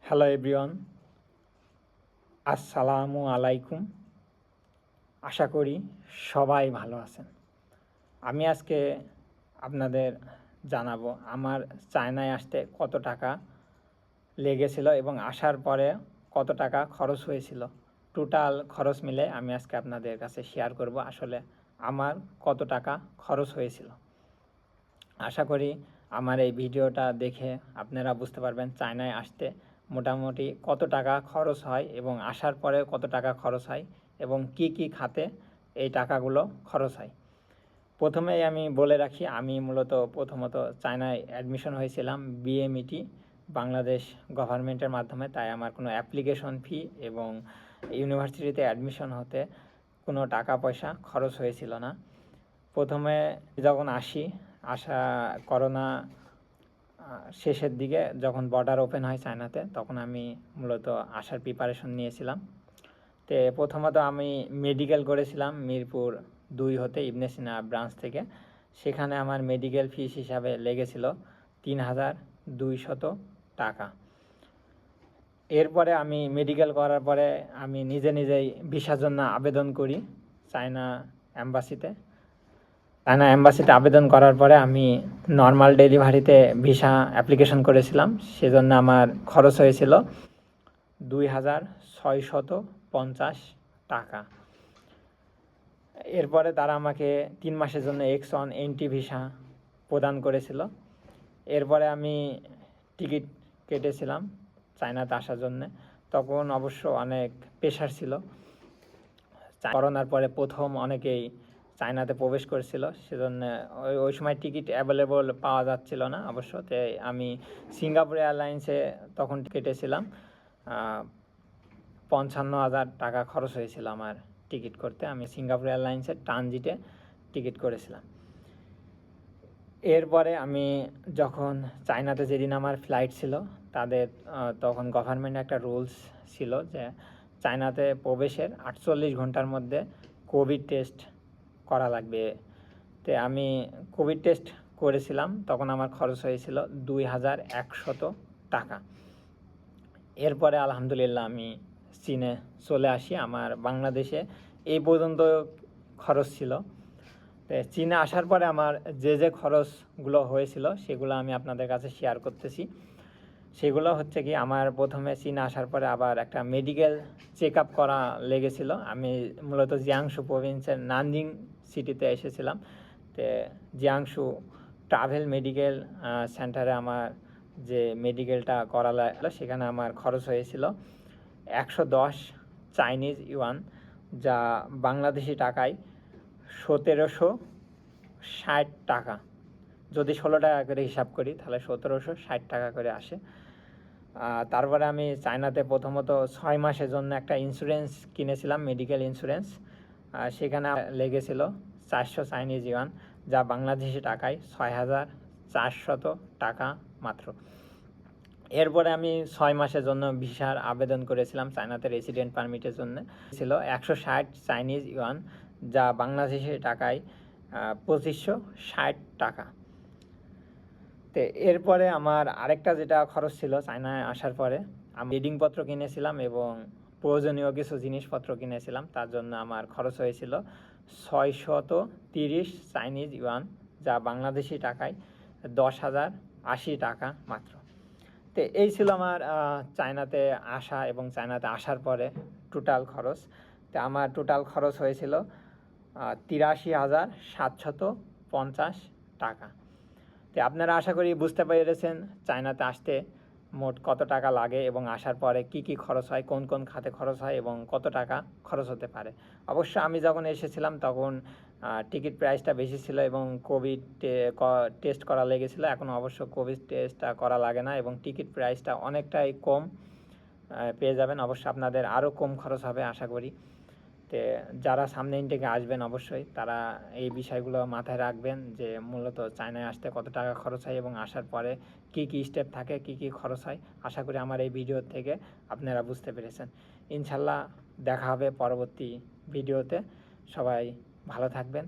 Hello everyone, আসসালামু আলাইকুম। আশা করি সবাই ভালো আছেন। আমি আজকে আপনাদের জানাবো আমার চায়নায় আসতে কত টাকা লেগেছিল এবং আসার পরে কত টাকা খরচ হয়েছিল। টোটাল খরচ মিলে আমি আজকে আপনাদের কাছে শেয়ার করব আসলে আমার কত টাকা খরচ হয়েছিল। আশা করি আমার এই ভিডিওটা দেখে আপনারা বুঝতে পারবেন চায়নায় আসতে মোটামুটি কত টাকা খরচ হয় এবং আসার পরে কত টাকা খরচ হয় এবং কি কি খাতে এই টাকাগুলো খরচ হয়। প্রথমেই আমি বলে রাখি, আমি মূলত প্রথমত চায়নায় অ্যাডমিশন হয়েছিলাম বিএমইটি বাংলাদেশ গভর্নমেন্টের মাধ্যমে, তাই আমার কোনো অ্যাপ্লিকেশন ফি এবং ইউনিভার্সিটিতে অ্যাডমিশন হতে কোনো টাকা পয়সা খরচ হয়েছিল না। প্রথমে যখন আসা করোনা শেষের দিকে যখন বর্ডার ওপেন হয় চায়নাতে, তখন আমি মূলত আসার প্রিপারেশন নিয়েছিলাম। তো প্রথমত আমি মেডিকেল করেছিলাম মিরপুর 2 হতে ইবনে সিনা ব্রাঞ্চ থেকে। সেখানে আমার মেডিকেল ফিস হিসাবে লেগেছিল 3,200 টাকা। এরপরে আমি মেডিকেল করার পরে আমি নিজেই ভিসার জন্য আবেদন করি চায়না অ্যাম্বাসিতে। আবেদন করার পরে আমি নর্মাল ডেলিভারিতে ভিসা অ্যাপ্লিকেশন করেছিলাম। সেজন্য আমার খরচ হয়েছিল 2,650 টাকা। এরপরে তারা আমাকে 3 মাসের জন্য X1 এন্ট্রি ভিসা প্রদান করেছিল। এরপরে আমি টিকিট কেটেছিলাম চায়নাতে আসার জন্যে। তখন অবশ্য অনেক প্রেশার ছিল। করোনার পরে প্রথম অনেকেই চায়নাতে প্রবেশ করেছিল, সেজন্য ওই সময় টিকিট অ্যাভেলেবল পাওয়া যাচ্ছিল না অবশ্য। তাই আমি সিঙ্গাপুর এয়ারলাইন্সে তখন কেটেছিলাম। 55,000 টাকা খরচ হয়েছিল আমার টিকিট করতে। আমি সিঙ্গাপুর এয়ারলাইন্সের ট্রানজিটে টিকিট করেছিলাম। এরপরে আমি যখন চায়নাতে যেদিন আমার ফ্লাইট ছিল, তাদের তখন গভর্নমেন্ট একটা রুলস ছিল যে চায়নাতে প্রবেশের 48 ঘন্টার মধ্যে কোভিড টেস্ট করা লাগবে। তো আমি কোভিড টেস্ট করেছিলাম, তখন আমার খরচ হয়েছিল 2,100 টাকা। এরপরে আলহামদুলিল্লাহ আমি চীনে চলে আসি। আমার বাংলাদেশে এই পর্যন্ত খরচ ছিল। চীনে আসার পরে আমার যে খরচগুলো হয়েছিল সেগুলো আমি আপনাদের কাছে শেয়ার করতেছি। সেগুলো হচ্ছে কি, আমার প্রথমে চীনে আসার পরে আবার একটা মেডিকেল চেক আপ করা লেগেছিল। আমি মূলত জিয়াংশু প্রভিন্সের নানজিং সিটিতে এসেছিলাম। তো জিয়াংশু ট্রাভেল মেডিকেল সেন্টারে আমার যে মেডিকেলটা করা লাগলো, সেখানে আমার খরচ হয়েছিল 110 চাইনিজ ইউয়ান, যা বাংলাদেশি টাকায় 1,760 টাকা। যদি 16 টাকা করে হিসাব করি তাহলে 1,760 টাকা করে আসে। তারপরে আমি চায়নাতে প্রথমত 6 মাসের জন্য একটা ইন্স্যুরেন্স কিনেছিলাম, মেডিকেল ইন্স্যুরেন্স। সেখানে লেগেছিল 400 চাইনিজ ইউয়ান, যা বাংলাদেশি টাকায় 6,400 টাকা মাত্র। এরপরে আমি 6 মাসের জন্য ভিসার আবেদন করেছিলাম চায়নাতে রেসিডেন্ট পারমিটের জন্য। ছিল 160 চাইনিজ ইউয়ান, যা বাংলাদেশি টাকায় 2,560 টাকা। তো এরপরে আমার আরেকটা যেটা খরচ ছিল চায়নায় আসার পরে, আমি রিডিংপত্র কিনেছিলাম এবং প্রয়োজনীয় কিছু জিনিসপত্র কিনেছিলাম। তার জন্য আমার খরচ হয়েছিল 630 চাইনিজ ইউয়ান, যা বাংলাদেশি টাকায় 10,080 টাকা মাত্র। তো এই ছিল আমার চায়নাতে আসা এবং চায়নাতে আসার পরে টোটাল খরচ। তো আমার টোটাল খরচ হয়েছিল 83,750 টাকা। তো আপনারা আশা করি বুঝতে পেরেছেন চায়নাতে আসতে মোট কত টাকা লাগে এবং আসার পরে কি কি খরচ হয়, কোন কোন খাতে খরচ হয় এবং কত টাকা খরচ হতে পারে। অবশ্য আমি যখন এসেছিলাম তখন টিকিট প্রাইসটা বেশি ছিল এবং কোভিড টেস্ট করা লেগেছিল। এখন অবশ্য কোভিড টেস্টটা করা লাগে না এবং টিকিট প্রাইসটা অনেকটাই কম পেয়ে যাবেন। অবশ্য আপনাদের আরও কম খরচ হবে আশা করি। তো যারা সামনে ইনটেকে আসবেন অবশ্যই তারা এই বিষয়গুলো মাথায় রাখবেন যে মূলত চায়নায় আসতে কত টাকা খরচ হয় এবং আসার পরে কি কি স্টেপ থাকে, কি কি খরচ হয়। আশা করি আমার এই ভিডিও থেকে আপনারা বুঝতে পেরেছেন। ইনশাল্লাহ দেখা হবে পরবর্তী ভিডিওতে। সবাই ভালো থাকবেন।